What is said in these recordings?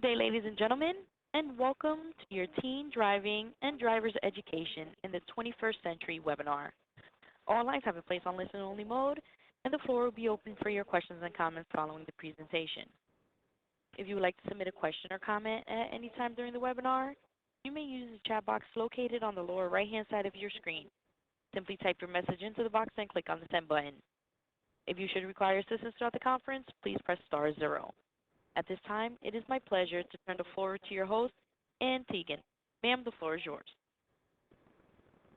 Good day, ladies and gentlemen, and welcome to your Teen Driving and Driver's Education in the 21st Century webinar. All lines have been placed on listen-only mode, and the floor will be open for your questions and comments following the presentation. If you would like to submit a question or comment at any time during the webinar, you may use the chat box located on the lower right-hand side of your screen. Simply type your message into the box and click on the send button. If you should require assistance throughout the conference, please press *0. At this time, it is my pleasure to turn the floor to your host, Ann Teagan. Ma'am, the floor is yours.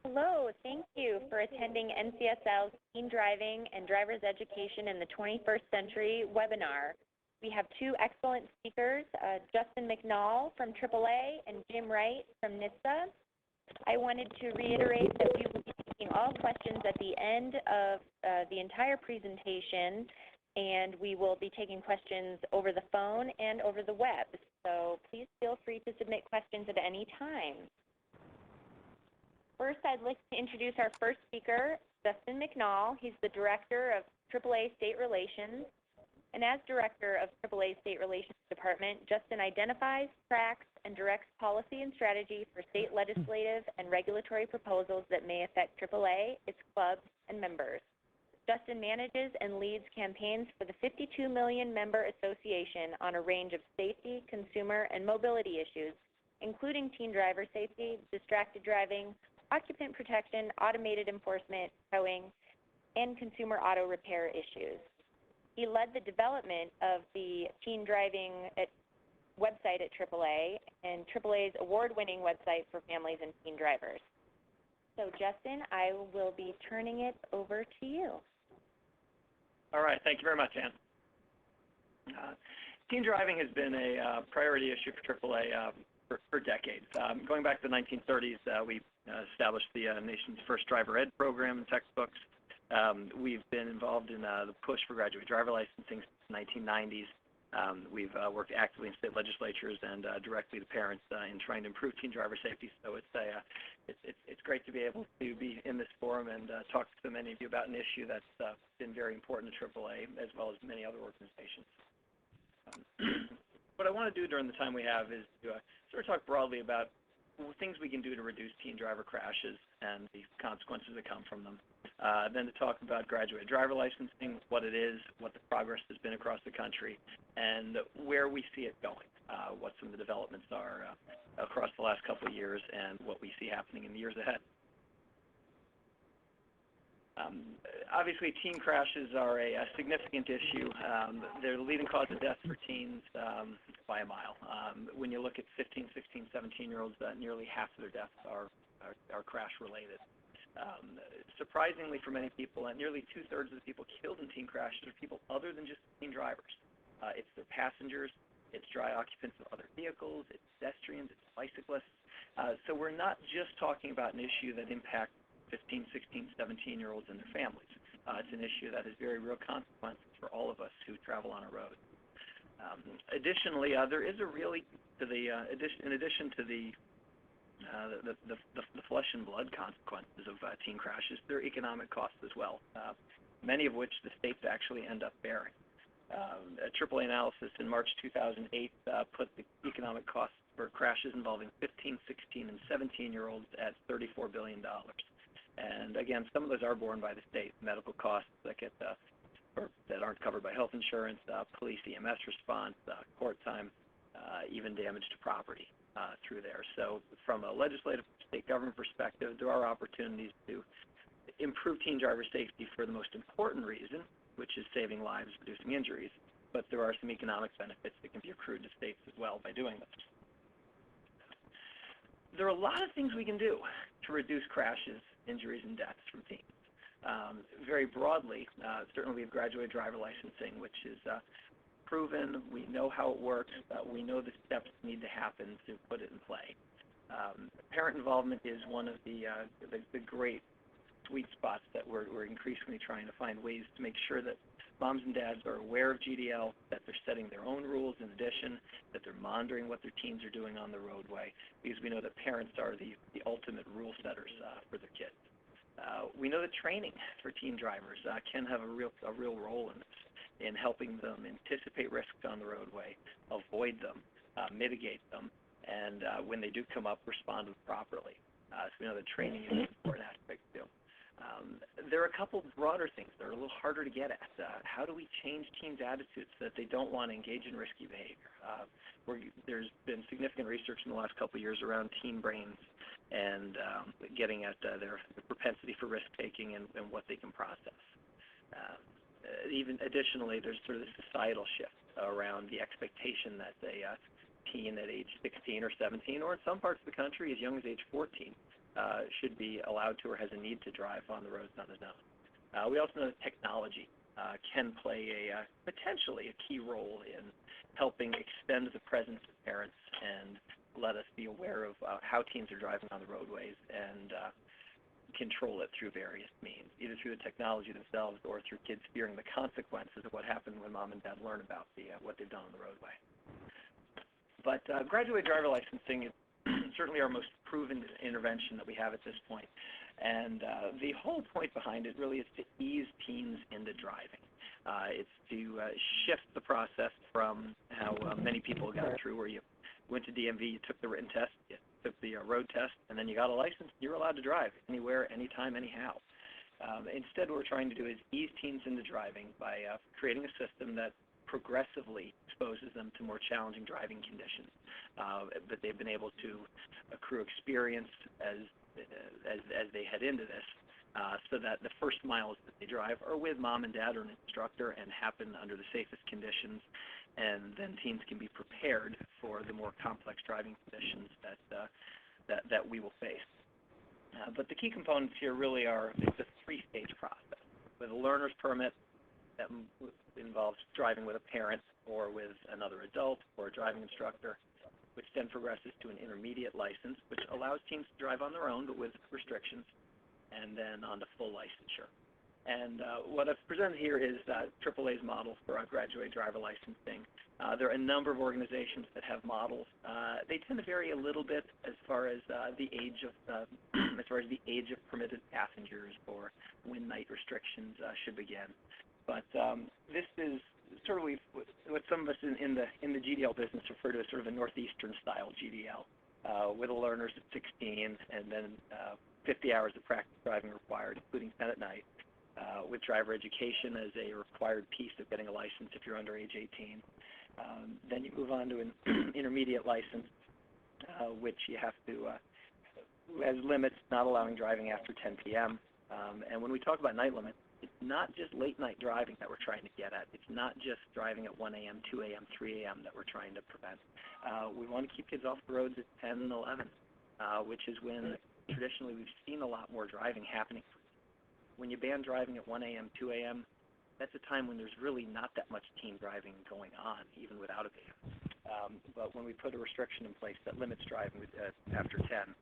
Hello, thank you for attending NCSL's Teen Driving and Driver's Education in the 21st Century webinar. We have two excellent speakers, Justin McNall from AAA and Jim Wright from NHTSA. I wanted to reiterate that we will be taking all questions at the end of the entire presentation, and we will be taking questions over the phone and over the web. So please feel free to submit questions at any time. First, I'd like to introduce our first speaker, Justin McNall. He's the Director of AAA State Relations. And as Director of AAA State Relations Department, Justin identifies, tracks, and directs policy and strategy for state legislative and regulatory proposals that may affect AAA, its clubs, and members. Justin manages and leads campaigns for the 52 million member association on a range of safety, consumer, and mobility issues, including teen driver safety, distracted driving, occupant protection, automated enforcement, towing, and consumer auto repair issues. He led the development of the teen driving website at AAA and AAA's award-winning website for families and teen drivers. So Justin, I will be turning it over to you. All right, thank you very much, Ann. Teen driving has been a priority issue for AAA for decades. Going back to the 1930s, we established the nation's first driver ed program and textbooks. We've been involved in the push for graduate driver licensing since the 1990s. We've worked actively in state legislatures and directly to parents in trying to improve teen driver safety. So it's great to be able to be in this forum and talk to so many of you about an issue that's been very important to AAA as well as many other organizations. What I want to do during the time we have is to sort of talk broadly about things we can do to reduce teen driver crashes and the consequences that come from them. Then to talk about graduate driver licensing, what it is, what the progress has been across the country, and where we see it going, what some of the developments are across the last couple of years, and what we see happening in the years ahead. Obviously, teen crashes are a significant issue. They're the leading cause of death for teens by a mile. When you look at 15, 16, 17-year-olds, nearly half of their deaths are crash-related. Surprisingly for many people, nearly 2/3 of the people killed in teen crashes are people other than just teen drivers. It's their passengers, it's dry occupants of other vehicles, it's pedestrians, it's bicyclists. So we're not just talking about an issue that impacts 15, 16, 17-year-olds and their families. It's an issue that has very real consequences for all of us who travel on a road. Additionally, there is a really, in addition to the flesh and blood consequences of teen crashes, there are economic costs as well, many of which the states actually end up bearing. A AAA analysis in March 2008 put the economic costs for crashes involving 15, 16, and 17-year-olds at $34 billion. And again, some of those are borne by the state, medical costs that that aren't covered by health insurance, police EMS response, court time, even damage to property through there. So from a legislative state government perspective, there are opportunities to improve teen driver safety for the most important reason, which is saving lives, reducing injuries. But there are some economic benefits that can be accrued to states as well by doing this. There are a lot of things we can do to reduce crashes, injuries, and deaths from teens. Very broadly, certainly we have graduate driver licensing, which is proven. We know how it works. We know the steps need to happen to put it in play. Parent involvement is one of the great sweet spots that we're increasingly trying to find ways to make sure that moms and dads are aware of GDL, that they're setting their own rules in addition, that they're monitoring what their teens are doing on the roadway, because we know that parents are the ultimate rule setters for their kids. We know that training for teen drivers can have a real role in this, in helping them anticipate risks on the roadway, avoid them, mitigate them, and when they do come up, respond to them properly. So we know that training is an important aspect too. There are a couple broader things that are a little harder to get at. How do we change teens' attitudes so that they don't want to engage in risky behavior? There's been significant research in the last couple of years around teen brains and getting at their propensity for risk-taking and what they can process. Even additionally, there's sort of this societal shift around the expectation that a teen at age 16 or 17, or in some parts of the country as young as age 14, should be allowed to or has a need to drive on the roads on his own. We also know that technology can play potentially a key role in helping extend the presence of parents and let us be aware of how teens are driving on the roadways and control it through various means, either through the technology themselves or through kids fearing the consequences of what happened when mom and dad learn about what they've done on the roadway. But graduate driver licensing is certainly our most proven intervention that we have at this point. And the whole point behind it really is to ease teens into driving. It's to shift the process from how many people got through, where you went to DMV, you took the written test, you took the road test, and then you got a license. You're allowed to drive anywhere, anytime, anyhow. Instead, what we're trying to do is ease teens into driving by creating a system that progressively exposes them to more challenging driving conditions, but they've been able to accrue experience as they head into this, so that the first miles that they drive are with mom and dad or an instructor and happen under the safest conditions, and then teens can be prepared for the more complex driving conditions that we will face. But the key components here really are, it's a three-stage process. With a learner's permit, that involves driving with a parent or with another adult or a driving instructor, which then progresses to an intermediate license, which allows teens to drive on their own but with restrictions, and then on to full licensure. And what I've presented here is AAA's model for graduate driver licensing. There are a number of organizations that have models. They tend to vary a little bit as far as the age of permitted passengers or when night restrictions should begin. But this is sort of what some of us in the GDL business refer to as sort of a northeastern style GDL, with the learners at 16 and then 50 hours of practice driving required, including 10 at night, with driver education as a required piece of getting a license if you're under age 18. Then you move on to an intermediate license, which you have to, has limits not allowing driving after 10 p.m. And when we talk about night limits, it's not just late night driving that we're trying to get at. It's not just driving at 1 a.m., 2 a.m., 3 a.m. that we're trying to prevent. We want to keep kids off the roads at 10 and 11, which is when traditionally we've seen a lot more driving happening. When you ban driving at 1 a.m., 2 a.m., that's a time when there's really not that much teen driving going on, even without a ban. But when we put a restriction in place that limits driving after 10,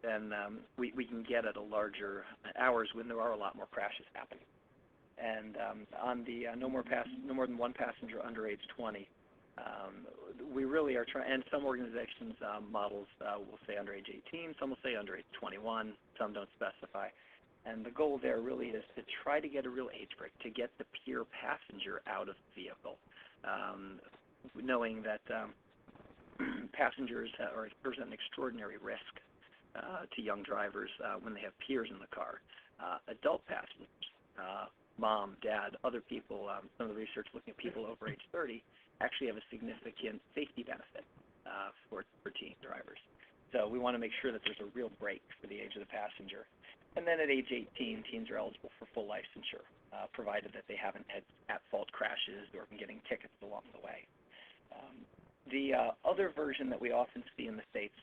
then we can get at a larger hours when there are a lot more crashes happening. And on the no more than one passenger under age 20, we really are trying, and some organizations models will say under age 18, some will say under age 21, some don't specify. And the goal there really is to try to get a real age break, to get the peer passenger out of the vehicle, knowing that passengers present an extraordinary risk to young drivers when they have peers in the car. Adult passengers, mom, dad, other people, some of the research looking at people over age 30 actually have a significant safety benefit for teen drivers. So we want to make sure that there's a real break for the age of the passenger. And then at age 18, teens are eligible for full licensure, provided that they haven't had at-fault crashes or been getting tickets along the way. The other version that we often see in the States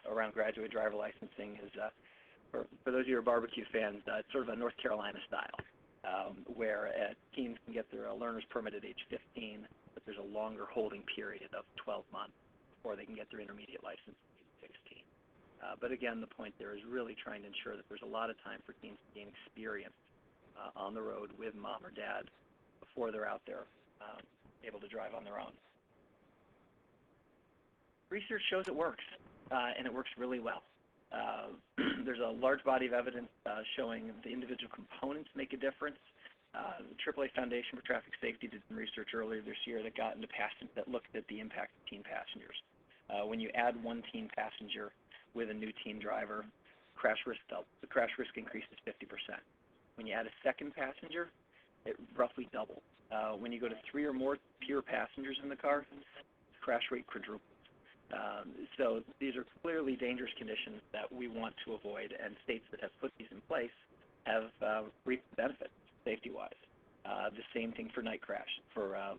around graduate driver licensing is, for those of you who are barbecue fans, it's sort of a North Carolina style, where teens can get their learner's permit at age 15, but there's a longer holding period of 12 months before they can get their intermediate license at age 16. But again, the point there is really trying to ensure that there's a lot of time for teens to gain experience on the road with mom or dad before they're out there able to drive on their own. Research shows it works, and it works really well. There's a large body of evidence showing the individual components make a difference The AAA Foundation for Traffic Safety did some research earlier this year that looked at the impact of teen passengers. When you add one teen passenger with a new teen driver, the crash risk increases 50%. When you add a second passenger, it roughly doubles. When you go to 3 or more pure passengers in the car, the crash rate quadruples. So these are clearly dangerous conditions that we want to avoid, and states that have put these in place have reaped the benefits safety-wise. The same thing for night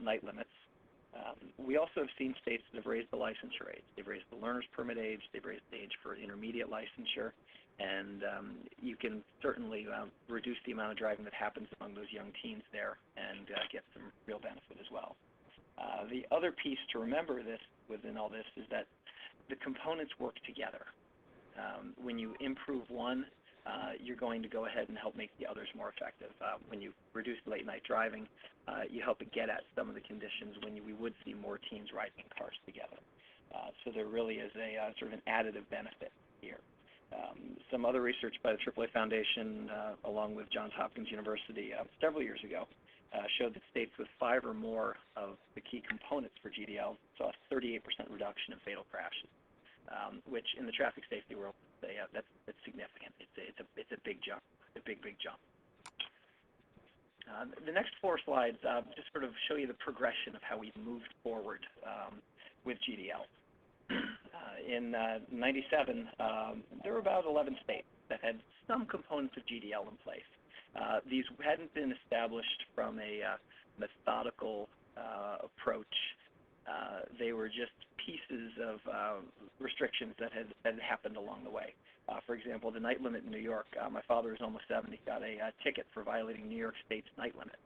night limits. We also have seen states that have raised the licensure age. They've raised the learner's permit age, they've raised the age for intermediate licensure, and you can certainly reduce the amount of driving that happens among those young teens there and get some real benefit as well. The other piece to remember within all this is that the components work together. When you improve one, you're going to go ahead and help make the others more effective. When you reduce late night driving, you help it get at some of the conditions when we would see more teens riding in cars together. So there really is a sort of an additive benefit here. Some other research by the AAA Foundation, along with Johns Hopkins University several years ago, showed that states with 5 or more of the key components for GDL saw a 38% reduction in fatal crashes, which in the traffic safety world, that's significant. It's a big jump, a big jump. The next 4 slides just sort of show you the progression of how we've moved forward with GDL. In '97, there were about 11 states that had some components of GDL in place. These hadn't been established from a methodical approach. They were just pieces of restrictions that had happened along the way. For example, the night limit in New York, my father is almost 70, got a ticket for violating New York State's night limit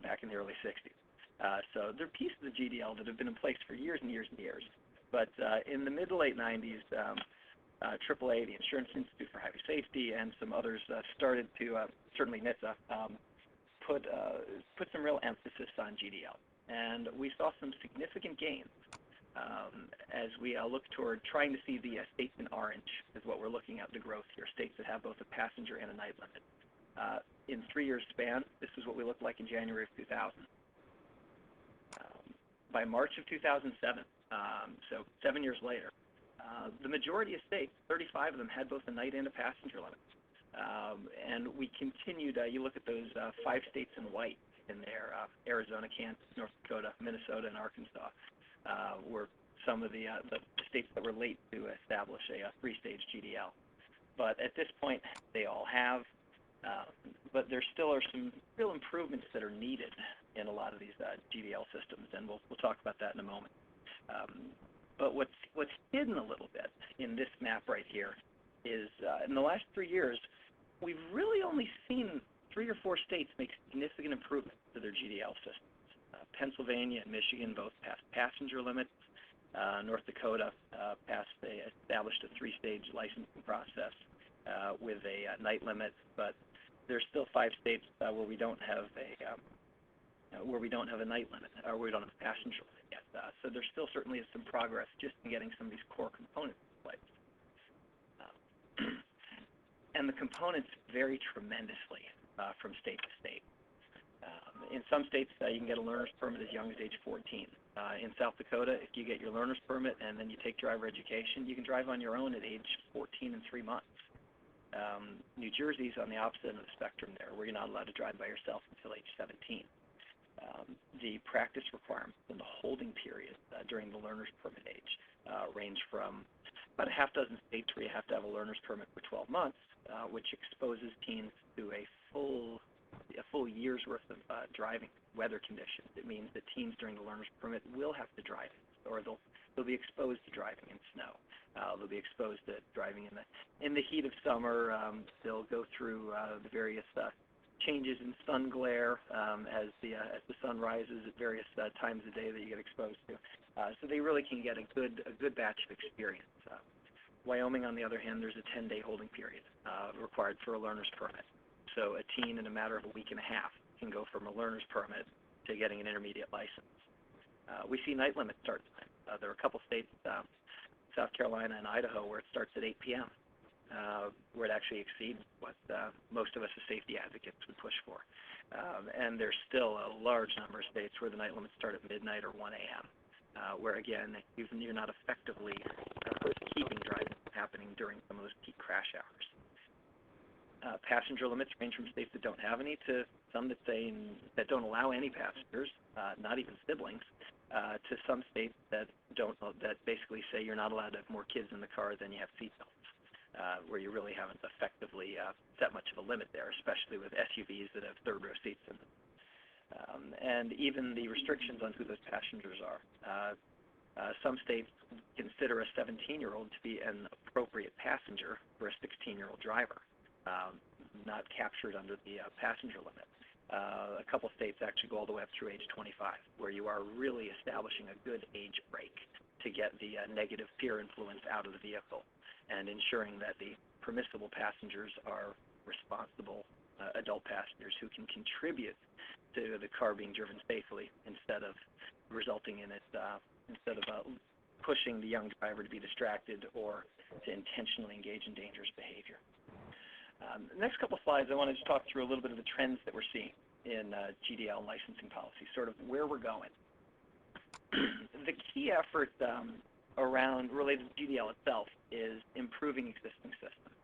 back in the early 60s. So there are pieces of GDL that have been in place for years and years and years. But in the mid to late 90s, AAA, the Insurance Institute for Highway Safety, and some others started to, certainly NHTSA, put some real emphasis on GDL. And we saw some significant gains as we look toward trying to see the states in orange is what we're looking at, the growth here, states that have both a passenger and a night limit. In 3 years span, this is what we looked like in January of 2000. By March of 2007, so 7 years later, the majority of states, 35 of them, had both a night and a passenger limit. And we continued, you look at those 5 states in white in there, Arizona, Kansas, North Dakota, Minnesota, and Arkansas, were some of the states that were late to establish a 3-stage GDL. But at this point, they all have, but there still are some real improvements that are needed in a lot of these GDL systems, and we'll talk about that in a moment. But what's hidden a little bit in this map right here is in the last 3 years, we've really only seen 3 or 4 states make significant improvements to their GDL systems. Pennsylvania and Michigan both passed passenger limits. North Dakota established a 3-stage licensing process with a night limit, but there's still 5 states where we don't have a night limit, or we don't have a passenger limit yet. So there still certainly is some progress just in getting some of these core components in place. And the components vary tremendously from state to state. In some states, you can get a learner's permit as young as age 14. In South Dakota, if you get your learner's permit and then you take driver education, you can drive on your own at age 14 and 3 months. New Jersey's on the opposite end of the spectrum there, where you're not allowed to drive by yourself until age 17. The practice requirements and the holding period during the learner's permit age range from about a half dozen states where you have to have a learner's permit for 12 months, which exposes teens to a full year's worth of driving weather conditions. It means that teens during the learner's permit will have to drive, or they'll be exposed to driving in snow. They'll be exposed to driving in the heat of summer. They'll go through the various changes in sun glare as the sun rises at various times of day that you get exposed to. So they really can get a good batch of experience. Wyoming, on the other hand, there's a 10-day holding period required for a learner's permit. So a teen in a matter of a week and a half can go from a learner's permit to getting an intermediate license. We see night limit start time. There are a couple states, South Carolina and Idaho, where it starts at 8 p.m. where it actually exceeds what most of us as safety advocates would push for. And there's still a large number of states where the night limits start at midnight or 1 a.m., where, again, you're not effectively keeping driving from happening during some of those peak crash hours. Passenger limits range from states that don't have any to some that don't allow any passengers, not even siblings, to some states that basically say you're not allowed to have more kids in the car than you have seatbelts, where you really haven't effectively set much of a limit there, especially with SUVs that have third row seats in them. And even the restrictions on who those passengers are. Some states consider a 17-year-old to be an appropriate passenger for a 16-year-old driver, not captured under the passenger limit. A couple states actually go all the way up through age 25, where you are really establishing a good age break to get the negative peer influence out of the vehicle and ensuring that the permissible passengers are responsible adult passengers who can contribute to the car being driven safely instead of resulting in it, pushing the young driver to be distracted or to intentionally engage in dangerous behavior. The next couple of slides, I wanted to talk through a little bit of the trends that we're seeing in GDL licensing policy, sort of where we're going. The key effort related to GDL itself is improving existing systems.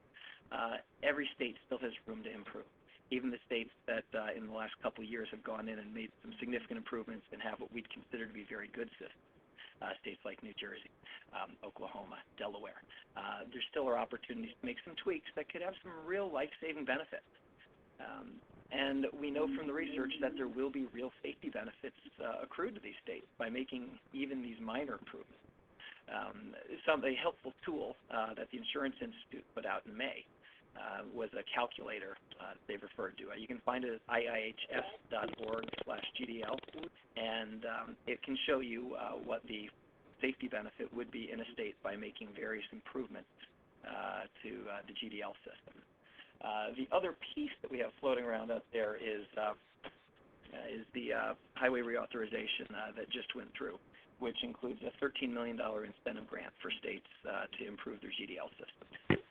Every state still has room to improve. Even the states that in the last couple of years have gone in and made some significant improvements and have what we'd consider to be very good systems. States like New Jersey, Oklahoma, Delaware. There still are opportunities to make some tweaks that could have some real life-saving benefits. And we know from the research that there will be real safety benefits accrued to these states by making even these minor improvements. A helpful tool that the Insurance Institute put out in May was a calculator they've referred to. You can find it at iihs.org/GDL, and it can show you what the safety benefit would be in a state by making various improvements to the GDL system. The other piece that we have floating around out there is the highway reauthorization that just went through, which includes a $13 million incentive grant for states to improve their GDL systems.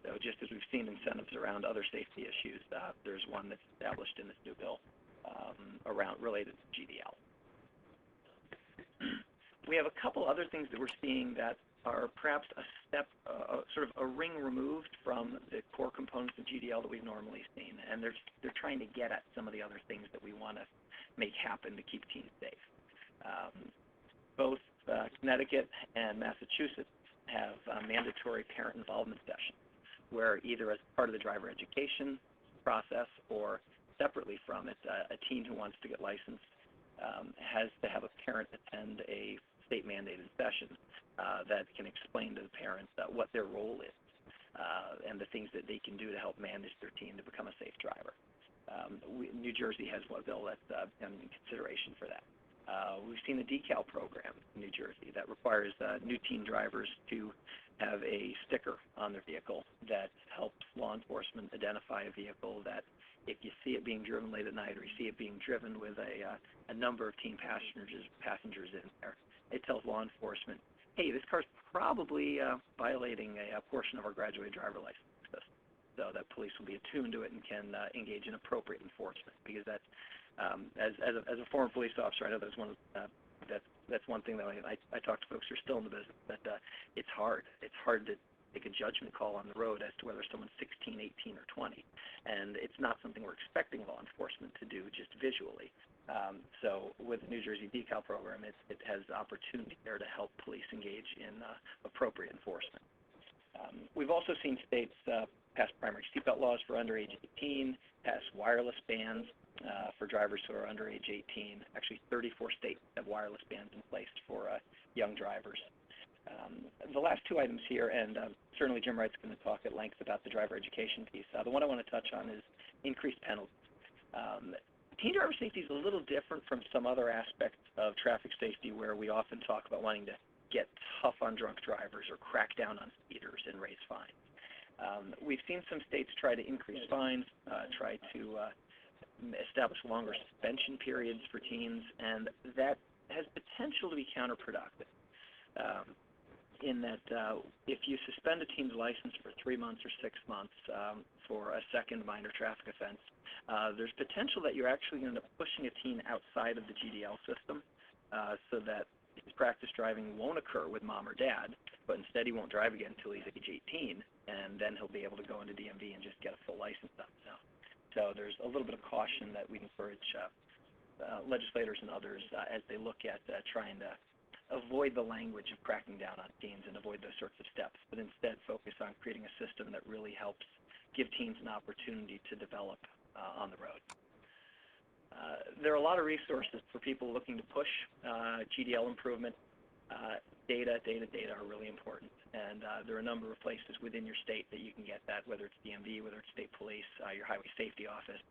So just as we've seen incentives around other safety issues, there's one that's established in this new bill related to GDL. We have a couple other things that we're seeing that are perhaps a step, sort of a ring removed from the core components of GDL that we've normally seen, and they're trying to get at some of the other things that we want to make happen to keep teens safe. Both Connecticut and Massachusetts have mandatory parent involvement sessions, where either as part of the driver education process or separately from it, a teen who wants to get licensed has to have a parent attend a state-mandated session that can explain to the parents what their role is and the things that they can do to help manage their teen to become a safe driver. New Jersey has one bill that's in consideration for that. We've seen the decal program in New Jersey that requires new teen drivers to have a sticker on their vehicle that helps law enforcement identify a vehicle that if you see it being driven late at night or you see it being driven with a number of teen passengers in there, it tells law enforcement, hey, this car's probably violating a portion of our graduated driver license system, so that police will be attuned to it and can engage in appropriate enforcement. Because that's, as a former police officer, I know that's one thing that I talk to folks who are still in the business, that it's hard. It's hard to make a judgment call on the road as to whether someone's 16, 18, or 20. And it's not something we're expecting law enforcement to do just visually. So with the New Jersey decal program, it has opportunity there to help police engage in appropriate enforcement. We've also seen states pass primary seatbelt laws for under age 18, pass wireless bans for drivers who are under age 18. Actually, 34 states have wireless bans in place for young drivers. The last two items here, and certainly Jim Wright's going to talk at length about the driver education piece. The one I want to touch on is increased penalties. Teen driver safety is a little different from some other aspects of traffic safety where we often talk about wanting to get tough on drunk drivers or crack down on speeders and raise fines. We've seen some states try to increase fines, try to establish longer suspension periods for teens, and that has potential to be counterproductive. in that if you suspend a teen's license for 3 months or 6 months for a second minor traffic offense, there's potential that you're actually going to end up pushing a teen outside of the GDL system so that his practice driving won't occur with mom or dad, but instead he won't drive again until he's age 18, and then he'll be able to go into DMV and just get a full license on himself. So there's a little bit of caution that we encourage legislators and others as they look at trying to avoid the language of cracking down on teens and avoid those sorts of steps, but instead focus on creating a system that really helps give teens an opportunity to develop on the road. There are a lot of resources for people looking to push GDL improvement. Data are really important, and there are a number of places within your state that you can get that, whether it's DMV, whether it's state police, your highway safety office.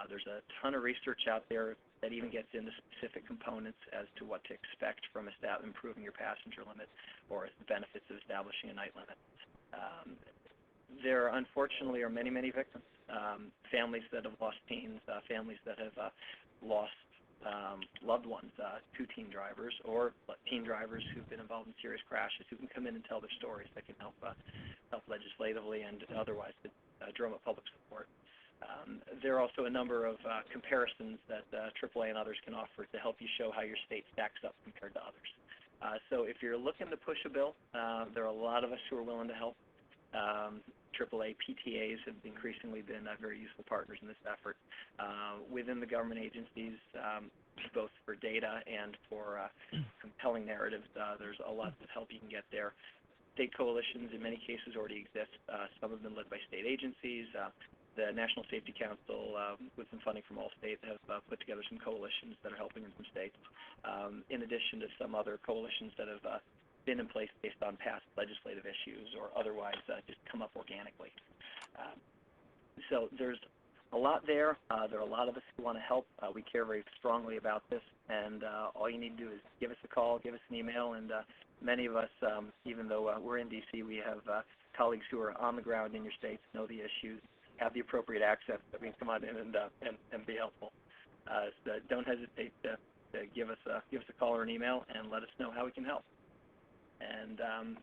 There's a ton of research out there that even gets into specific components as to what to expect from improving your passenger limit or the benefits of establishing a night limit. There unfortunately are many, many victims. Families that have lost teens, families that have lost loved ones to teen drivers, or teen drivers who've been involved in serious crashes who can come in and tell their stories that can help legislatively and otherwise to drum up public support. There are also a number of comparisons that AAA and others can offer to help you show how your state stacks up compared to others. So if you're looking to push a bill, there are a lot of us who are willing to help. AAA PTAs have increasingly been very useful partners in this effort. Within the government agencies, both for data and for compelling narratives, there's a lot of help you can get there. State coalitions in many cases already exist. Some have been led by state agencies. The National Safety Council, with some funding from all states, have put together some coalitions that are helping in some states, in addition to some other coalitions that have been in place based on past legislative issues or otherwise just come up organically. So there's a lot there. There are a lot of us who want to help. We care very strongly about this, and all you need to do is give us a call, give us an email, and many of us, even though we're in D.C., we have colleagues who are on the ground in your states, know the issues, have the appropriate access that we can come on in and be helpful. So don't hesitate to give us a call or an email and let us know how we can help. And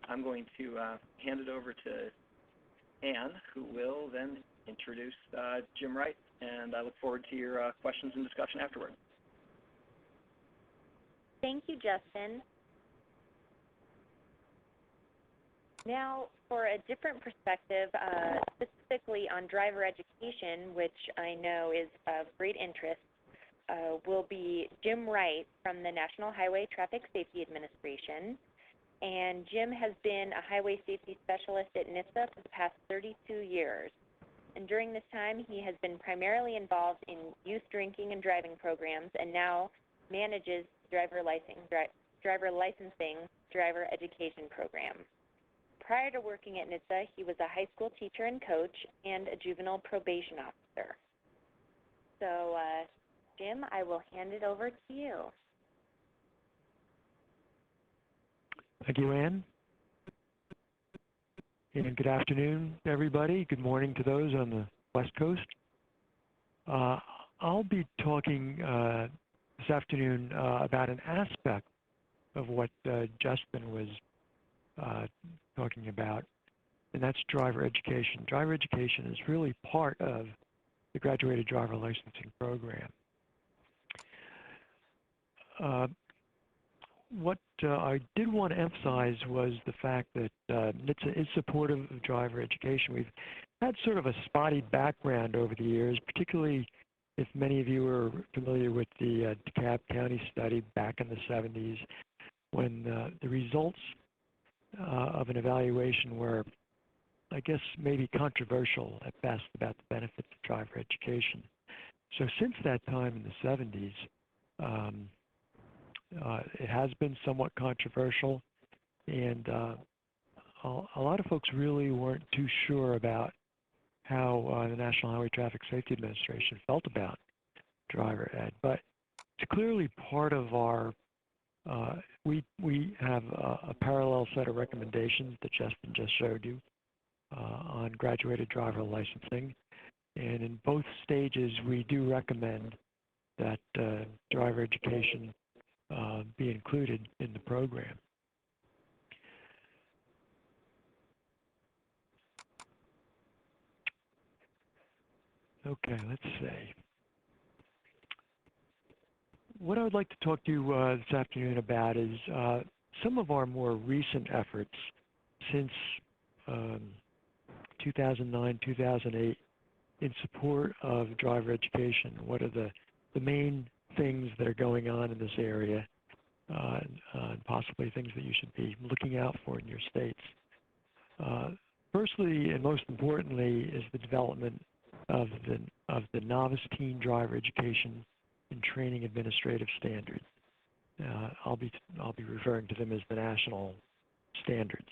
I'm going to hand it over to Ann, who will then introduce Jim Wright, and I look forward to your questions and discussion afterward. Thank you, Justin. Now, for a different perspective, specifically on driver education, which I know is of great interest, will be Jim Wright from the National Highway Traffic Safety Administration. And Jim has been a highway safety specialist at NHTSA for the past 32 years. And during this time, he has been primarily involved in youth drinking and driving programs, and now manages driver licensing driver education program. Prior to working at NHTSA, he was a high school teacher and coach and a juvenile probation officer. So, Jim, I will hand it over to you. Thank you, Ann. And good afternoon, everybody. Good morning to those on the West Coast. I'll be talking this afternoon about an aspect of what Justin was talking about, and that's driver education. Driver education is really part of the graduated driver licensing program. What I did want to emphasize was the fact that NHTSA is supportive of driver education. We've had sort of a spotty background over the years, particularly if many of you are familiar with the DeKalb County study back in the 70s, when the results of an evaluation were, I guess, maybe controversial at best about the benefits of driver education. So since that time in the 70s, it has been somewhat controversial, and a lot of folks really weren't too sure about how the National Highway Traffic Safety Administration felt about driver ed. But it's clearly part of our, we have a parallel set of recommendations that Justin just showed you on graduated driver licensing. And in both stages, we do recommend that driver education be included in the program. Okay, let's see. What I would like to talk to you this afternoon about is some of our more recent efforts since 2009, 2008 in support of driver education. What are the main things that are going on in this area, and possibly things that you should be looking out for in your states. Firstly, and most importantly, is the development of the novice teen driver education and training administrative standards. I'll be referring to them as the national standards.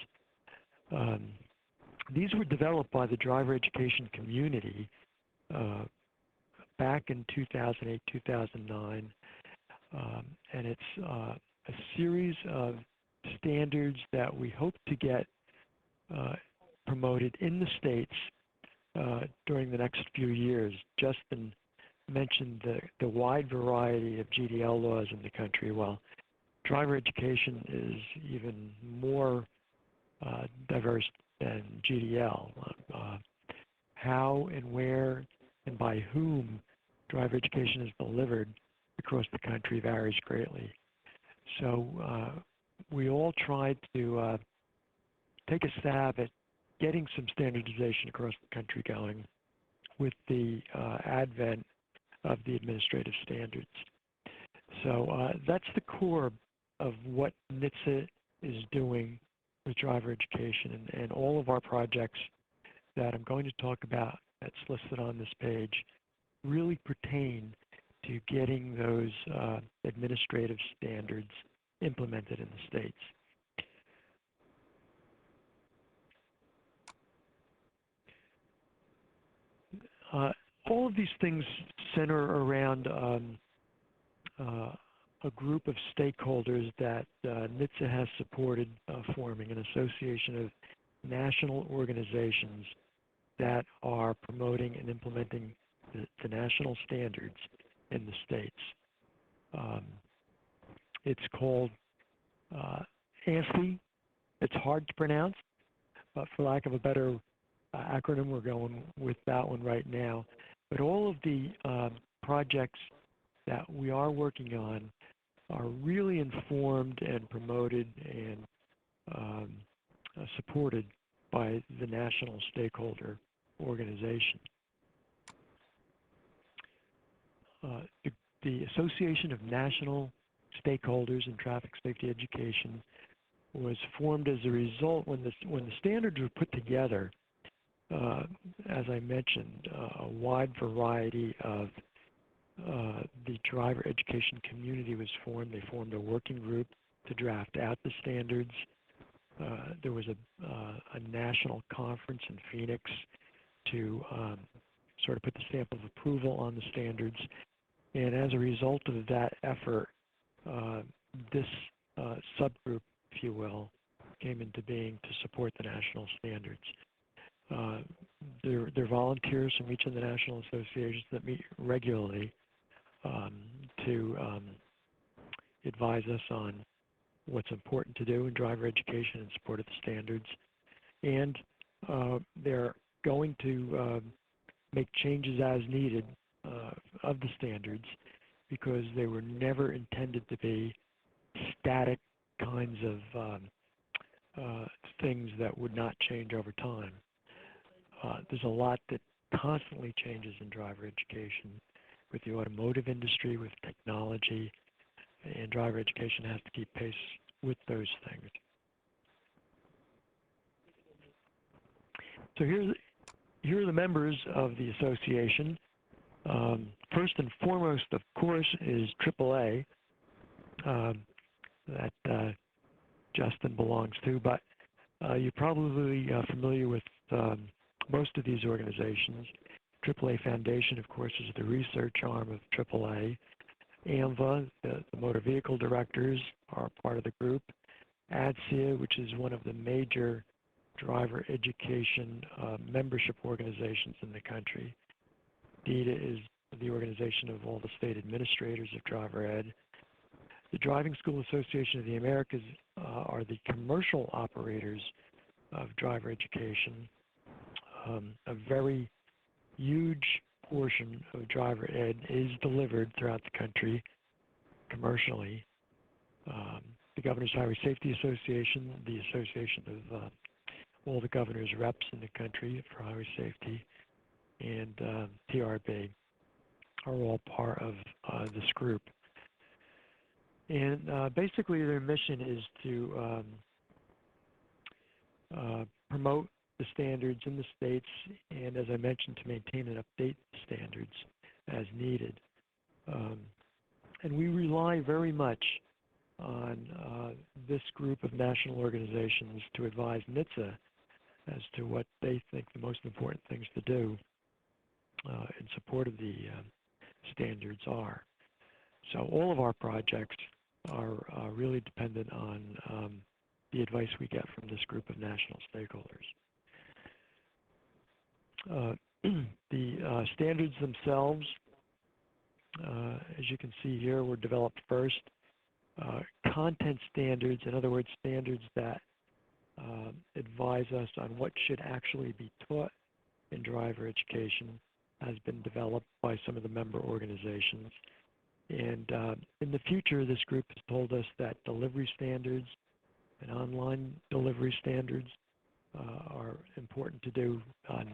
These were developed by the driver education community back in 2008, 2009, and it's a series of standards that we hope to get promoted in the states during the next few years. Justin mentioned the wide variety of GDL laws in the country. Well, driver education is even more diverse than GDL. How and where and by whom driver education is delivered across the country varies greatly. So we all tried to take a stab at getting some standardization across the country going with the advent of the administrative standards. So that's the core of what NHTSA is doing with driver education, and all of our projects that I'm going to talk about that's listed on this page really pertain to getting those administrative standards implemented in the states. All of these things center around a group of stakeholders that NHTSA has supported forming an association of national organizations that are promoting and implementing the national standards in the states. It's called ANSI. It's hard to pronounce, but for lack of a better acronym, we're going with that one right now. But all of the projects that we are working on are really informed and promoted and supported by the national stakeholder organization. The Association of National Stakeholders in Traffic Safety Education was formed as a result when the standards were put together. As I mentioned, a wide variety of the driver education community was formed. They formed a working group to draft out the standards. There was a national conference in Phoenix to sort of put the stamp of approval on the standards. And as a result of that effort, this subgroup, if you will, came into being to support the national standards. There are volunteers from each of the national associations that meet regularly to advise us on what's important to do in driver education in support of the standards. And they're going to make changes as needed of the standards, because they were never intended to be static kinds of things that would not change over time. There's a lot that constantly changes in driver education with the automotive industry, with technology, and driver education has to keep pace with those things. So here are the members of the association. First and foremost, of course, is AAA that Justin belongs to, but you're probably familiar with most of these organizations. AAA Foundation, of course, is the research arm of AAA. AMVA, the motor vehicle directors, are part of the group. ADSIA, which is one of the major driver education membership organizations in the country. DETA is the organization of all the state administrators of driver ed. The Driving School Association of the Americas are the commercial operators of driver education. A very huge portion of driver ed is delivered throughout the country commercially. The Governor's Highway Safety Association, the association of all the governor's reps in the country for highway safety, and TRB are all part of this group. And basically their mission is to promote the standards in the states and, as I mentioned, to maintain and update the standards as needed. And we rely very much on this group of national organizations to advise NHTSA as to what they think the most important things to do in support of the standards are. So all of our projects are really dependent on the advice we get from this group of national stakeholders. The standards themselves, as you can see here, were developed first. Content standards, in other words, standards that advise us on what should actually be taught in driver education, has been developed by some of the member organizations. And in the future, this group has told us that delivery standards and online delivery standards are important to do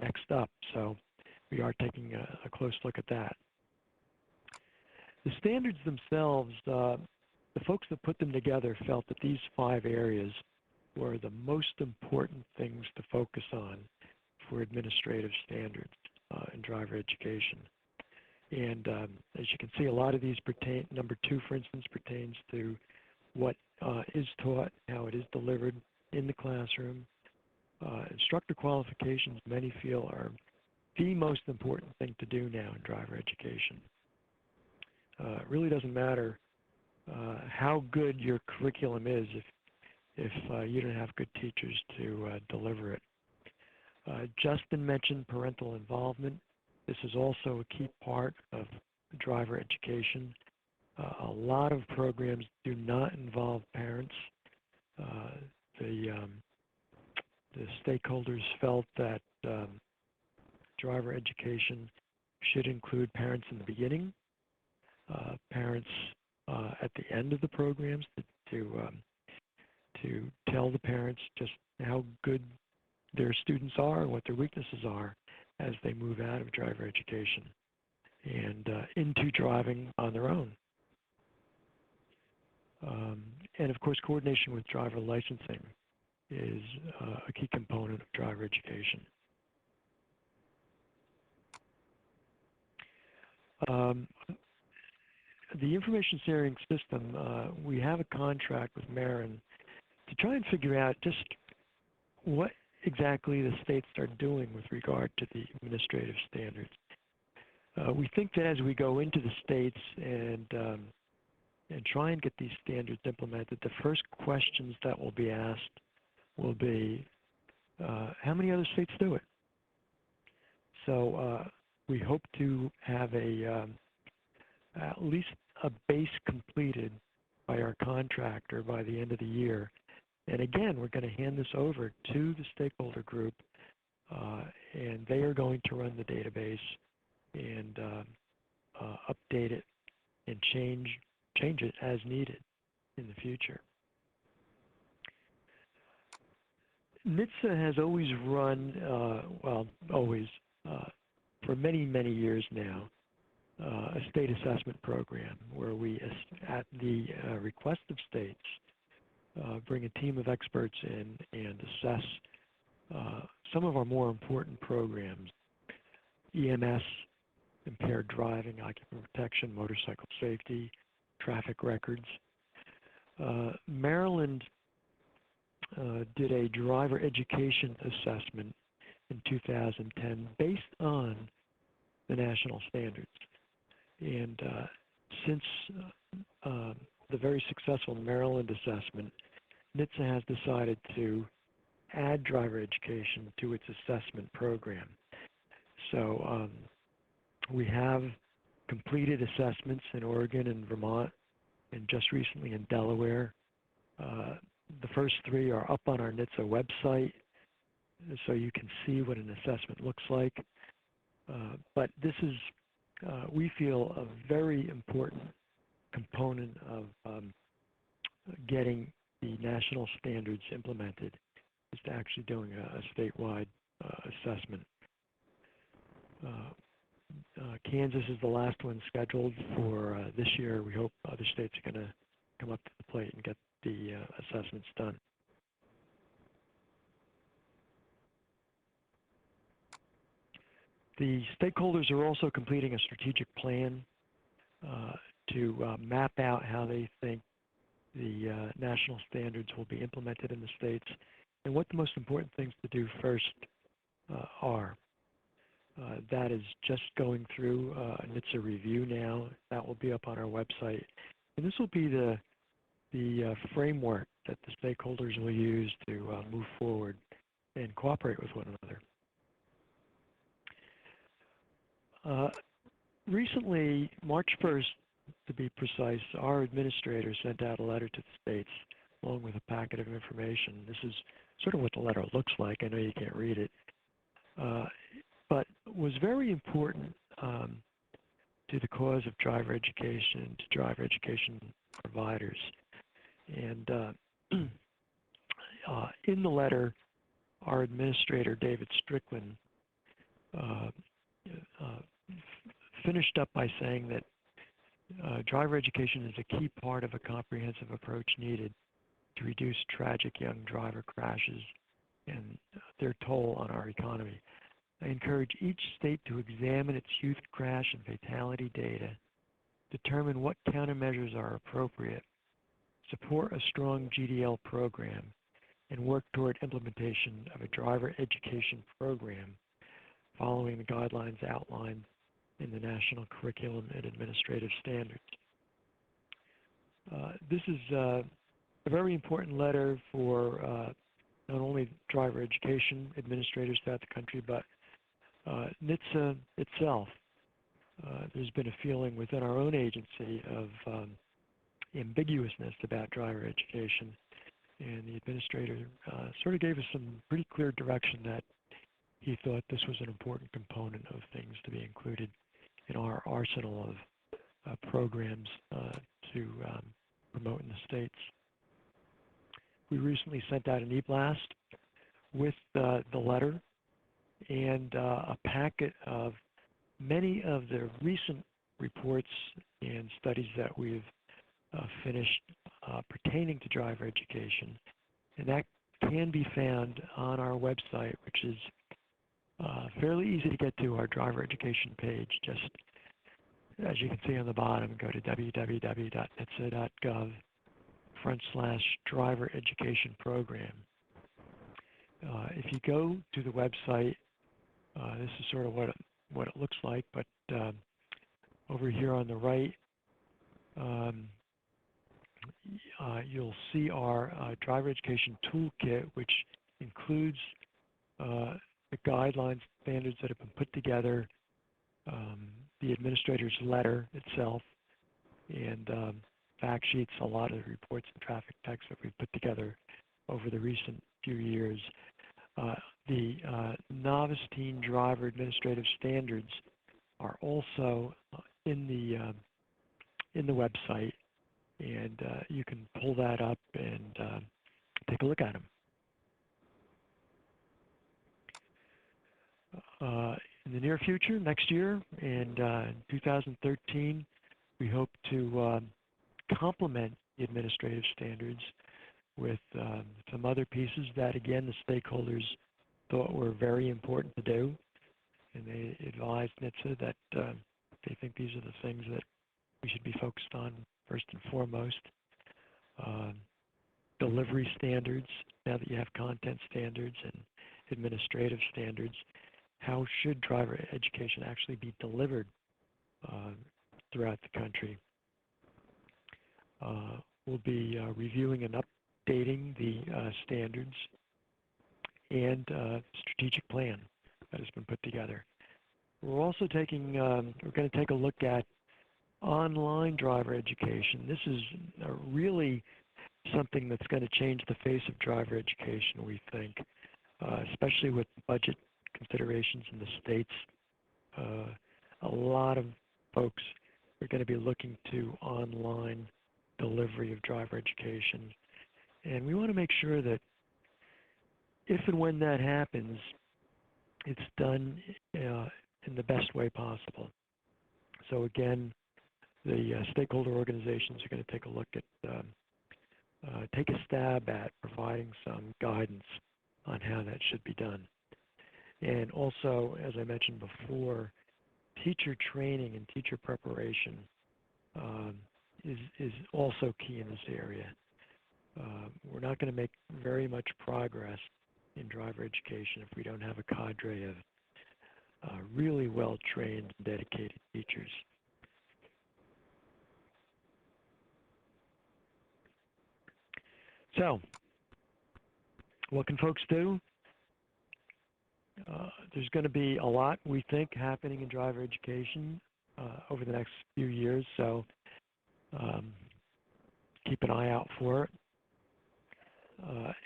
next up. So we are taking a close look at that. The standards themselves, the folks that put them together felt that these 5 areas were the most important things to focus on for administrative standards in driver education. And as you can see, a lot of these pertain, number 2, for instance, pertains to what is taught, how it is delivered in the classroom. Instructor qualifications, many feel, are the most important thing to do now in driver education. It really doesn't matter how good your curriculum is if you don't have good teachers to deliver it. Justin mentioned parental involvement. This is also a key part of driver education. A lot of programs do not involve parents. The stakeholders felt that driver education should include parents in the beginning, parents at the end of the programs to tell the parents just how good their students are and what their weaknesses are as they move out of driver education and into driving on their own. And of course, coordination with driver licensing is a key component of driver education. The information sharing system, we have a contract with Marin to try and figure out just what exactly the states are doing with regard to the administrative standards. We think that as we go into the states and try and get these standards implemented, the first questions that will be asked will be, how many other states do it? So we hope to have at least a base completed by our contractor by the end of the year. And again, we're going to hand this over to the stakeholder group, and they are going to run the database and update it and change it as needed in the future. NHTSA has always run, for many, many years now, a state assessment program where we, at the request of states, bring a team of experts in and assess some of our more important programs: EMS, impaired driving, occupant protection, motorcycle safety, traffic records. Maryland did a driver education assessment in 2010 based on the national standards. And since the very successful Maryland assessment, NHTSA has decided to add driver education to its assessment program. So we have completed assessments in Oregon and Vermont, and just recently in Delaware. The first 3 are up on our NHTSA website, so you can see what an assessment looks like. But this is, we feel, a very important component of getting the national standards implemented, is to actually doing a statewide assessment. Kansas is the last one scheduled for this year. We hope other states are going to come up to the plate and get the assessments done. The stakeholders are also completing a strategic plan to map out how they think the national standards will be implemented in the states and what the most important things to do first are. That is just going through NHTSA review now. That will be up on our website. And this will be the framework that the stakeholders will use to move forward and cooperate with one another. Recently, March 1st, to be precise, our administrator sent out a letter to the states along with a packet of information. This is sort of what the letter looks like. I know you can't read it. But was very important to the cause of driver education, to driver education providers. And in the letter, our administrator, David Strickland, finished up by saying that driver education is a key part of a comprehensive approach needed to reduce tragic young driver crashes and their toll on our economy. I encourage each state to examine its youth crash and fatality data, determine what countermeasures are appropriate, support a strong GDL program, and work toward implementation of a driver education program following the guidelines outlined in the National Curriculum and Administrative Standards. This is a very important letter for not only driver education administrators throughout the country, but NHTSA itself. There's been a feeling within our own agency of ambiguousness about driver education, and the administrator sort of gave us some pretty clear direction that he thought this was an important component of things to be included in our arsenal of programs to promote in the states. We recently sent out an e-blast with the letter and a packet of many of the recent reports and studies that we've finished pertaining to driver education. And that can be found on our website, which is fairly easy to get to, our driver education page. Just as you can see on the bottom, go to www.nhitsa.gov/driver education program. If you go to the website, this is sort of what it looks like, but over here on the right, you'll see our driver education toolkit, which includes the guidelines, standards that have been put together, the administrator's letter itself, and fact sheets, a lot of the reports and traffic texts that we've put together over the recent few years. The novice teen driver administrative standards are also in the website, and you can pull that up and take a look at them. In the near future, next year, and in 2013, we hope to complement the administrative standards with some other pieces that, again, the stakeholders thought were very important to do. And they advised NHTSA that they think these are the things that we should be focused on first and foremost. Delivery standards, now that you have content standards and administrative standards, how should driver education actually be delivered throughout the country? We'll be reviewing and updating the standards and strategic plan that has been put together. We're also taking, we're going to take a look at online driver education. This is really something that's going to change the face of driver education, we think, especially with budget considerations in the states a lot of folks are going to be looking to online delivery of driver education. And we want to make sure that if and when that happens, it's done in the best way possible. So again, the stakeholder organizations are going to take a look at, take a stab at providing some guidance on how that should be done. And also, as I mentioned before, teacher training and teacher preparation is also key in this area. We're not going to make very much progress in driver education if we don't have a cadre of really well-trained and dedicated teachers. So, what can folks do? There's going to be a lot, we think, happening in driver education over the next few years, so keep an eye out for it.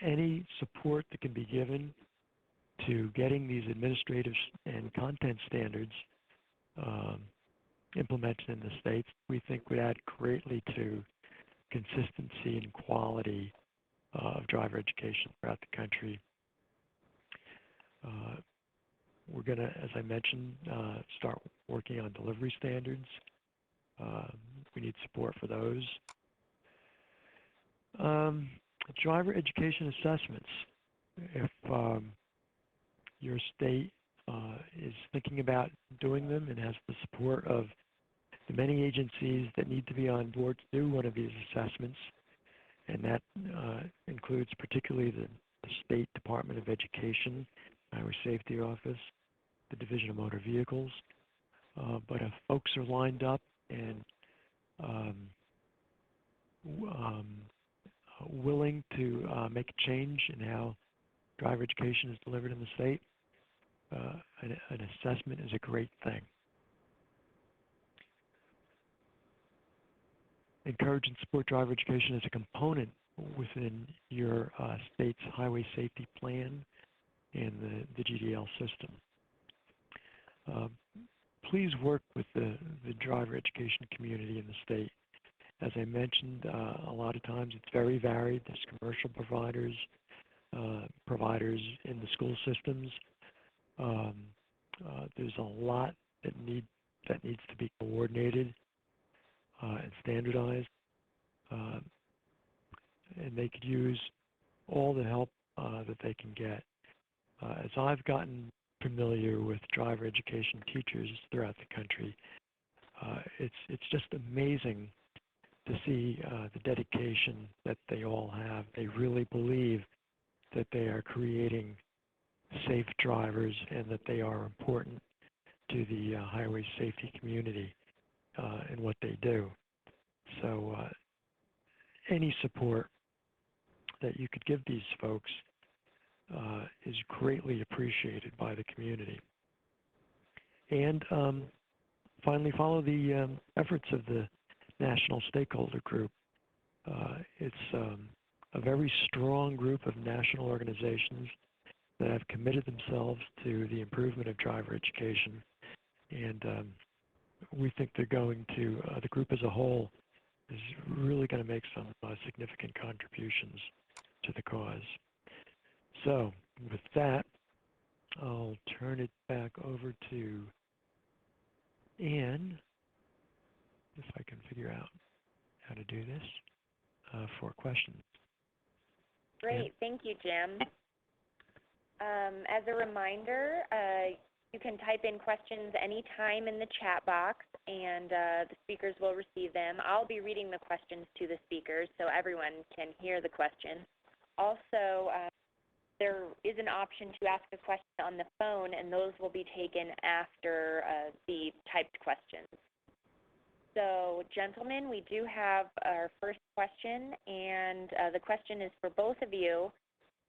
Any support that can be given to getting these administrative and content standards implemented in the states, we think would add greatly to consistency and quality of driver education throughout the country. We're going to, as I mentioned, start working on delivery standards. We need support for those. Driver education assessments. If your state is thinking about doing them and has the support of the many agencies that need to be on board to do one of these assessments, and that includes particularly the State Department of Education, Highway Safety Office, the Division of Motor Vehicles. But if folks are lined up and willing to make a change in how driver education is delivered in the state, an assessment is a great thing. Encourage and support driver education as a component within your state's highway safety plan and the GDL system. Please work with the driver education community in the state. As I mentioned, a lot of times it's very varied. There's commercial providers, providers in the school systems. There's a lot that needs to be coordinated and standardized, and they could use all the help that they can get. As I've gotten familiar with driver education teachers throughout the country, it's just amazing to see the dedication that they all have. They really believe that they are creating safe drivers and that they are important to the highway safety community in what they do. So any support that you could give these folks is greatly appreciated by the community. And finally, follow the efforts of the National Stakeholder Group. It's a very strong group of national organizations that have committed themselves to the improvement of driver education. And we think they're going to, the group as a whole is really going to make some significant contributions to the cause. So with that, I'll turn it back over to Ann, if I can figure out how to do this, for questions. Great. Ann? Thank you, Jim. As a reminder, you can type in questions anytime in the chat box, and the speakers will receive them. I'll be reading the questions to the speakers so everyone can hear the question. Also, there is an option to ask a question on the phone, and those will be taken after the typed questions. So, gentlemen, we do have our first question, and the question is for both of you.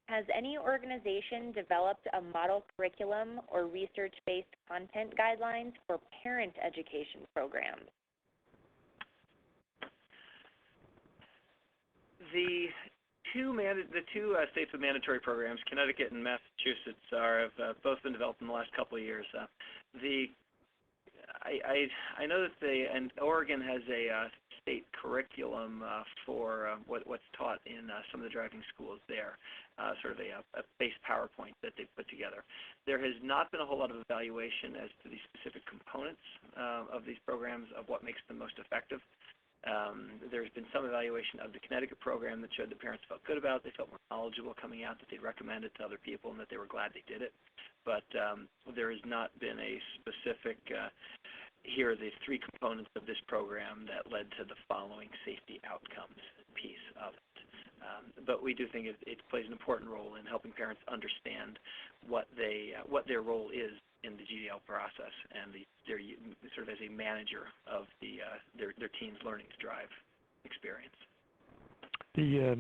Has any organization developed a model curriculum or research-based content guidelines for parent education programs? The two states with mandatory programs, Connecticut and Massachusetts, have both been developed in the last couple of years. The I know that and Oregon has a state curriculum for what's taught in some of the driving schools there, sort of a base PowerPoint that they put together. There has not been a whole lot of evaluation as to the specific components of these programs of what makes them most effective. There's been some evaluation of the Connecticut program that showed the parents felt good about it. They felt more knowledgeable coming out, that they'd recommend it to other people, and that they were glad they did it. But there has not been a specific, here are the 3 components of this program that led to the following safety outcomes piece of it. But we do think it plays an important role in helping parents understand what their role is in the GDL process and their sort of as a manager of their teens learning to drive experience. The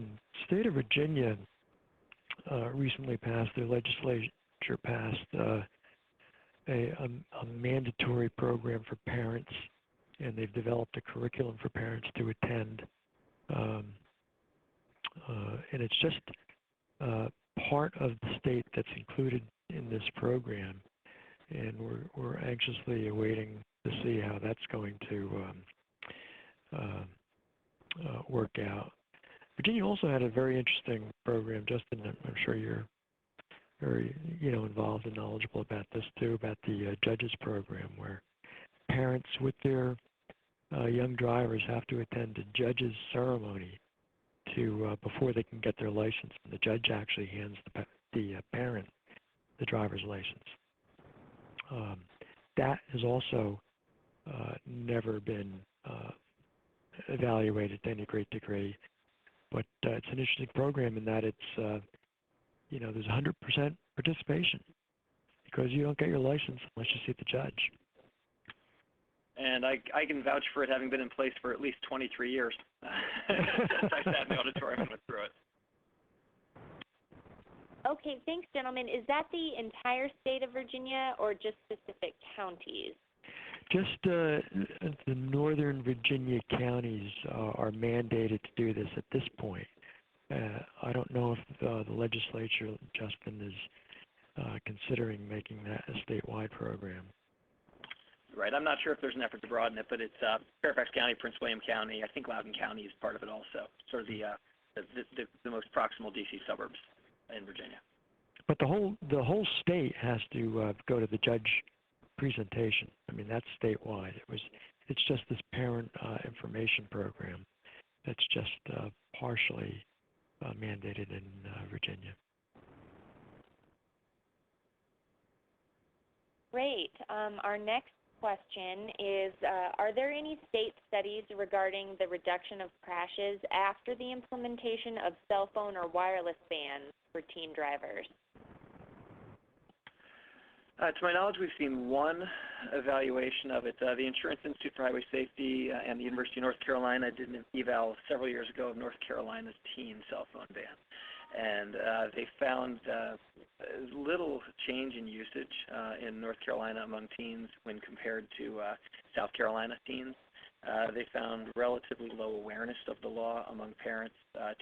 state of Virginia recently passed, their legislature passed a mandatory program for parents, and they've developed a curriculum for parents to attend. And it's just part of the state that's included in this program, and we're anxiously awaiting to see how that's going to work out. Virginia also had a very interesting program, Justin. I'm sure you're very involved and knowledgeable about this too, about the judges program, where parents with their young drivers have to attend a judges ceremony before they can get their license. And the judge actually hands the parent the driver's license. That has also never been evaluated to any great degree, but it's an interesting program in that it's there's 100% participation because you don't get your license unless you see the judge. And I can vouch for it, having been in place for at least 23 years. Since I sat in the auditorium and went through it. Okay, thanks, gentlemen. Is that the entire state of Virginia or just specific counties? Just the northern Virginia counties are mandated to do this at this point. I don't know if the legislature, Justin, is considering making that a statewide program. Right. I'm not sure if there's an effort to broaden it, but it's Fairfax County, Prince William County. I think Loudoun County is part of it also, sort of the most proximal D.C. suburbs in Virginia. But the whole state has to go to the judge presentation. I mean, that's statewide. It's just this parent information program that's just partially mandated in Virginia. Great. Our next question is, are there any state studies regarding the reduction of crashes after the implementation of cell phone or wireless bans for teen drivers? To my knowledge, we've seen one evaluation of it. The Insurance Institute for Highway Safety and the University of North Carolina did an eval several years ago of North Carolina's teen cell phone ban. And they found little change in usage in North Carolina among teens when compared to South Carolina teens. They found relatively low awareness of the law among parents.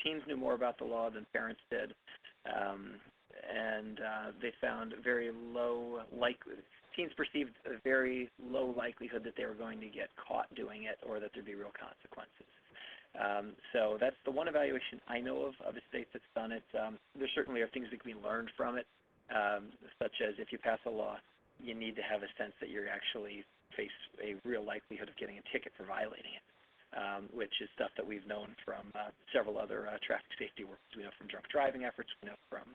Teens knew more about the law than parents did. And they found very low teens perceived a very low likelihood that they were going to get caught doing it or that there'd be real consequences. So that's the one evaluation I know of a state that's done it. There certainly are things that can be learned from it, such as if you pass a law, you need to have a sense that you're actually face a real likelihood of getting a ticket for violating it, which is stuff that we've known from several other traffic safety works. We know from drunk driving efforts, we know from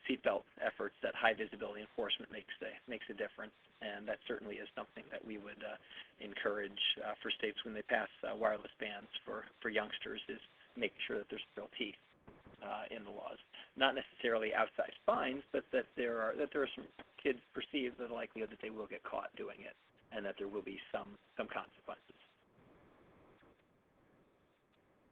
seatbelt efforts that high visibility enforcement makes a difference, and that certainly is something that we would encourage for states when they pass wireless bans for youngsters, is making sure that there's real teeth in the laws. Not necessarily outsized fines, but that there are some kids perceive the likelihood that they will get caught doing it, and that there will be some consequences.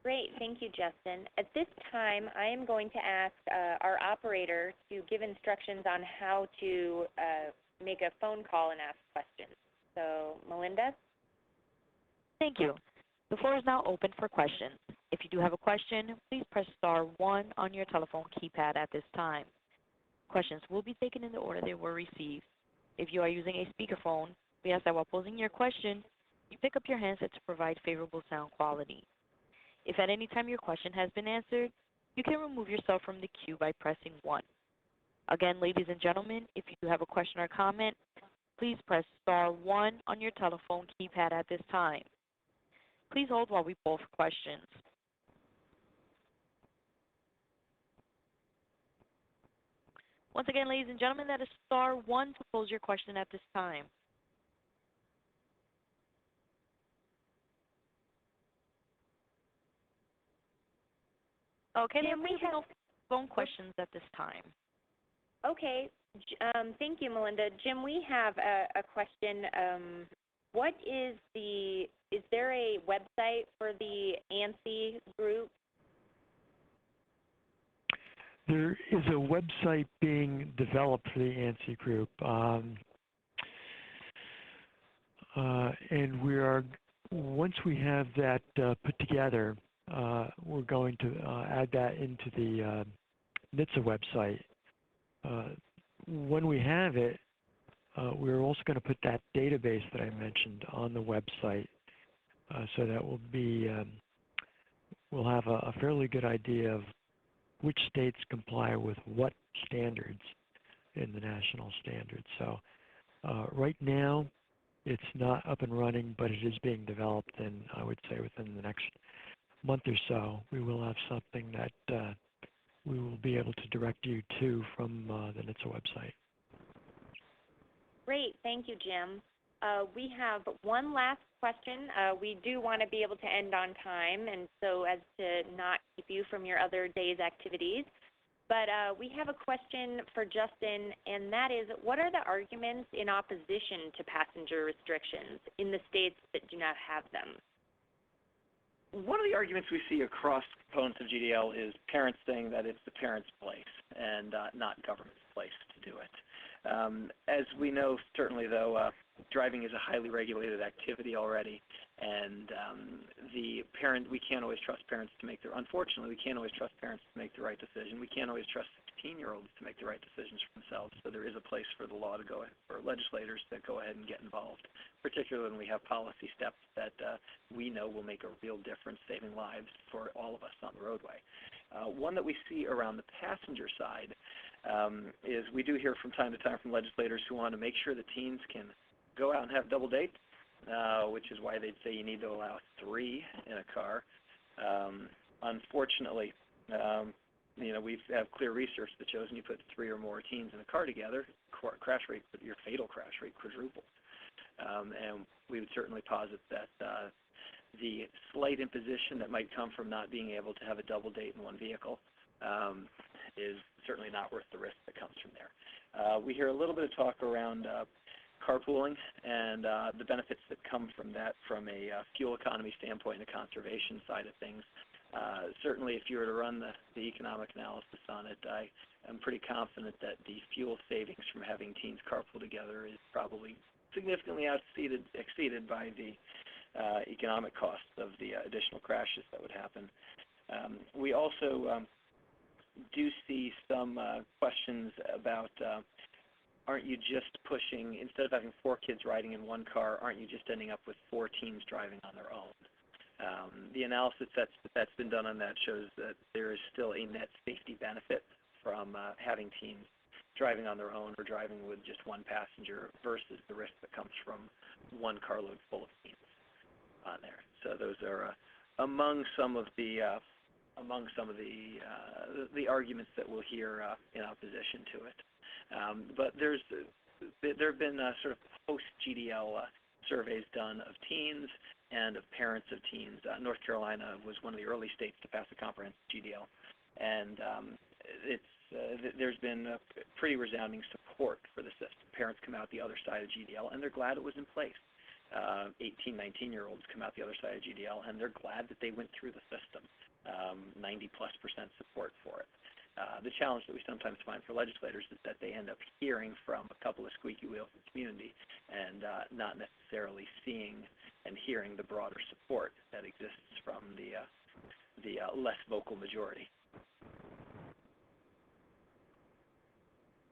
Great. Thank you, Justin. At this time, I am going to ask our operator to give instructions on how to make a phone call and ask questions. So, Melinda? Thank you. The floor is now open for questions. If you do have a question, please press star 1 on your telephone keypad at this time. Questions will be taken in the order they were received. If you are using a speakerphone, We ask that while posing your question, you pick up your handset to provide favorable sound quality. If at any time your question has been answered, you can remove yourself from the queue by pressing 1. Again, ladies and gentlemen, if you have a question or comment, please press star 1 on your telephone keypad at this time. Please hold while we poll for questions. Once again, ladies and gentlemen, that is star 1 to pose your question at this time. Okay, there may be no phone questions at this time. Okay. Thank you, Melinda. Jim, we have a question. Is there a website for the ANSI group? There is a website being developed for the ANSI group, and we are, once we have that put together, we're going to add that into the NHTSA website. When we have it, we're also going to put that database that I mentioned on the website, so that we'll have a fairly good idea of which states comply with what standards in the national standards. So right now, it's not up and running, but it is being developed, and I would say within the next month or so, we will have something that we will be able to direct you to from the NHTSA website. Great. Thank you, Jim. We have one last question. We do want to be able to end on time, and so as to not keep you from your other day's activities. But we have a question for Justin, and that is, what are the arguments in opposition to passenger restrictions in the states that do not have them? One of the arguments we see across components of GDL is parents saying that it's the parent's place and not government's place to do it. As we know, certainly though, driving is a highly regulated activity already, and we can't always trust parents to make unfortunately, we can't always trust parents to make the right decision. We can't always trust 16-year-olds to make the right decisions for themselves, so there is a place for the law to go, for legislators to go ahead and get involved, particularly when we have policy steps that we know will make a real difference, saving lives for all of us on the roadway. One that we see around the passenger side is we do hear from time to time from legislators who want to make sure that teens can go out and have double dates, which is why they'd say you need to allow 3 in a car. Unfortunately, we have clear research that shows when you put 3 or more teens in a car together, your fatal crash rate quadruples. And we would certainly posit that the slight imposition that might come from not being able to have a double date in one vehicle is certainly not worth the risk that comes from there. We hear a little bit of talk around carpooling and the benefits that come from that from a fuel economy standpoint and a conservation side of things. Certainly, if you were to run the economic analysis on it, I am pretty confident that the fuel savings from having teens carpool together is probably significantly exceeded by the economic costs of the additional crashes that would happen. We also do see some questions about aren't you just pushing, instead of having 4 kids riding in one car, aren't you just ending up with 4 teens driving on their own? The analysis that's been done on that shows that there is still a net safety benefit from having teens driving on their own or driving with just one passenger versus the risk that comes from one carload full of teens on there. So those are among some of the arguments that we'll hear in opposition to it. But there have been sort of post-GDL surveys done of teens and of parents of teens. North Carolina was one of the early states to pass a comprehensive GDL, and there's been pretty resounding support for the system. Parents come out the other side of GDL, and they're glad it was in place. 18, 19-year-olds come out the other side of GDL, and they're glad that they went through the system. 90+% support for it. The challenge that we sometimes find for legislators is that they end up hearing from a couple of squeaky wheels in the community and not necessarily seeing and hearing the broader support that exists from the less vocal majority.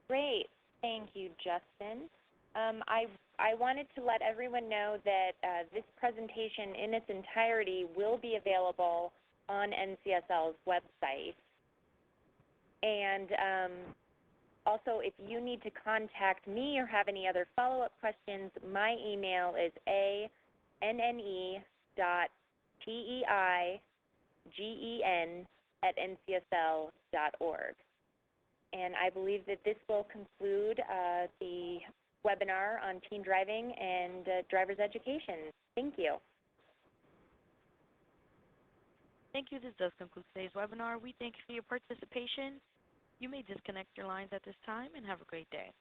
Great. Thank you, Justin. I I wanted to let everyone know that this presentation in its entirety will be available on NCSL's website. And also, if you need to contact me or have any other follow-up questions, my email is anne.teigen@ncsl.org. And I believe that this will conclude the webinar on teen driving and driver's education. Thank you. Thank you. This does conclude today's webinar. We thank you for your participation. You may disconnect your lines at this time and have a great day.